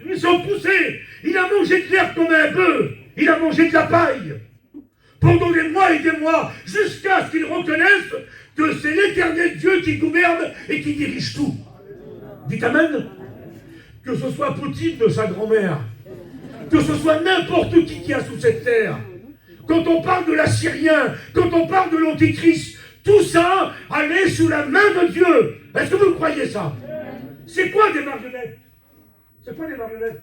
ils sont poussés. Il a mangé de l'herbe comme un bœuf. Il a mangé de la paille. Pendant des mois et des mois, jusqu'à ce qu'ils reconnaissent que c'est l'Éternel Dieu qui gouverne et qui dirige tout. Dites Amen. Que ce soit Poutine de sa grand-mère, que ce soit n'importe qui a sous cette terre, quand on parle de l'Assyrien, quand on parle de l'Antéchrist, tout ça allait sous la main de Dieu. Est-ce que vous croyez ça? C'est quoi des marionnettes? C'est quoi des marionnettes?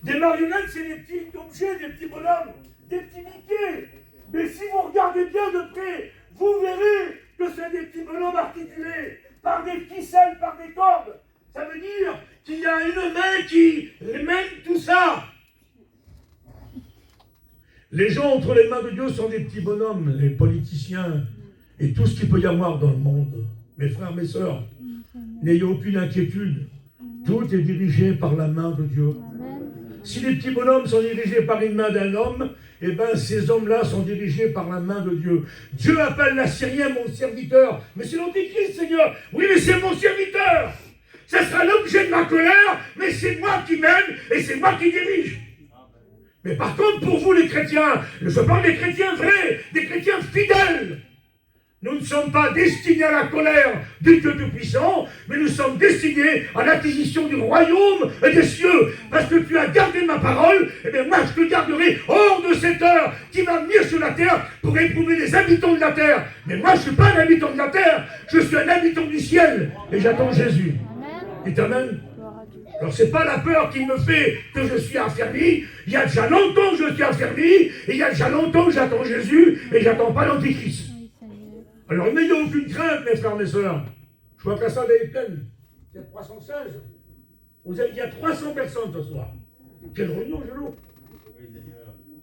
Des marionnettes, c'est des petits objets, des petits bonhommes, des petits Mickey. Mais si vous regardez bien de près, vous verrez que c'est des petits bonhommes articulés par des ficelles, par des cordes. Ça veut dire qu'il y a une main qui mène tout ça. Les gens entre les mains de Dieu sont des petits bonhommes, les politiciens et tout ce qu'il peut y avoir dans le monde. Mes frères, mes sœurs, n'ayez aucune inquiétude. Tout est dirigé par la main de Dieu. Si les petits bonhommes sont dirigés par une main d'un homme, eh bien ces hommes-là sont dirigés par la main de Dieu. Dieu appelle l'Assyrien mon serviteur. Mais c'est l'Antéchrist, Seigneur. Oui, mais c'est mon serviteur. Ça sera l'objet de ma colère, mais c'est moi qui mène et c'est moi qui dirige. Mais par contre, pour vous les chrétiens, je parle des chrétiens vrais, des chrétiens fidèles. Nous ne sommes pas destinés à la colère du Dieu Tout-Puissant, mais nous sommes destinés à l'acquisition du royaume des cieux. Parce que tu as gardé ma parole, et bien moi je te garderai hors de cette heure qui va venir sur la terre pour éprouver les habitants de la terre. Mais moi je ne suis pas un habitant de la terre, je suis un habitant du ciel. Et j'attends Jésus. Dites Amen. Alors c'est pas la peur qui me fait que je suis affermi. Il y a déjà longtemps que je suis affermi, et il y a déjà longtemps que j'attends Jésus, et j'attends pas l'Antéchrist. Alors n'ayez aucune crainte, mes frères, mes sœurs. Je vois que la salle est pleine. Il y a 316. Il y a 300 personnes ce soir. Quelle réunion, Gélo?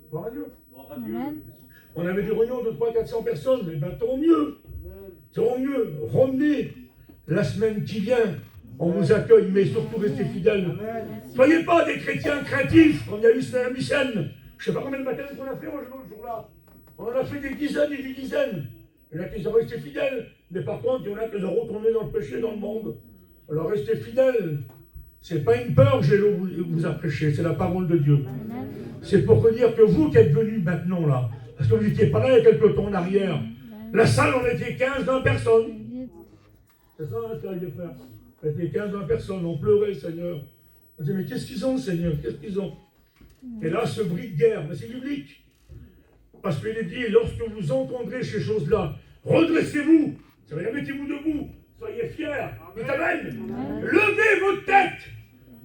Gloire à Dieu. On avait des réunions de 300-400 personnes, mais ben tant mieux. Tant mieux. Revenez la semaine qui vient. On vous accueille, mais surtout restez fidèles. Soyez pas des chrétiens craintifs, comme il y a eu Saint-Michel. Je ne sais pas combien de baptêmes qu'on a fait ce jour-là. On en a fait des dizaines et des dizaines. Il y en a qui sont restés fidèles, mais par contre, il y en a qui ont retourné dans le péché, dans le monde. Alors restez fidèles. C'est pas une peur que j'ai vous a prêché, c'est la parole de Dieu. C'est pour dire que vous qui êtes venus maintenant là, parce que vous n'étiez pas là il y a quelques temps en arrière, la salle on était 15-20 personnes. C'est ça ce qu'il a dû faire. On était 15-20 personnes, on pleurait, Seigneur. On disait, mais qu'est-ce qu'ils ont, Seigneur? Qu'est-ce qu'ils ont? Et là, ce bruit de guerre, mais c'est biblique. Parce qu'il est dit, lorsque vous entendrez ces choses-là, redressez-vous, ça veut dire mettez-vous debout, soyez fiers, dites Amen. Levez votre tête.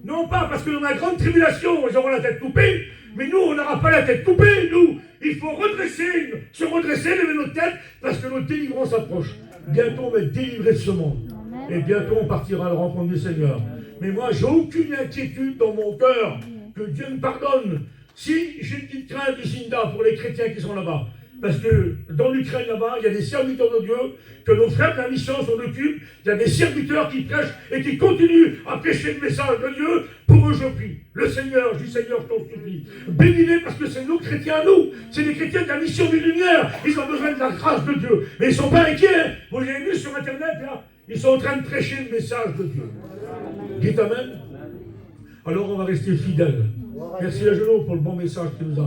Non pas parce que dans la grande tribulation, ils auront la tête coupée, mais nous, on n'aura pas la tête coupée, nous. Il faut se redresser, lever notre tête, parce que notre délivrance approche. Bientôt, on va être délivrés de ce monde. Et bientôt, on partira à la rencontre du Seigneur. Mais moi, j'ai aucune inquiétude dans mon cœur que Dieu me pardonne. Si j'ai une petite crainte ici, pour les chrétiens qui sont là-bas, parce que dans l'Ukraine là-bas, il y a des serviteurs de Dieu, que nos frères de la mission s'en occupent, il y a des serviteurs qui prêchent et qui continuent à prêcher le message de Dieu. Pour eux, je prie. Le Seigneur, je dis Seigneur, je t'en supplie. Bénis-les parce que c'est nos chrétiens à nous. C'est les chrétiens de la mission des Lumières. Ils ont besoin de la grâce de Dieu. Mais ils ne sont pas inquiets. Hein. Vous l'avez vu sur Internet, là? Ils sont en train de prêcher le message de Dieu. Dites Amen. Alors on va rester fidèles. Merci à Gélo pour le bon message qu'il nous a.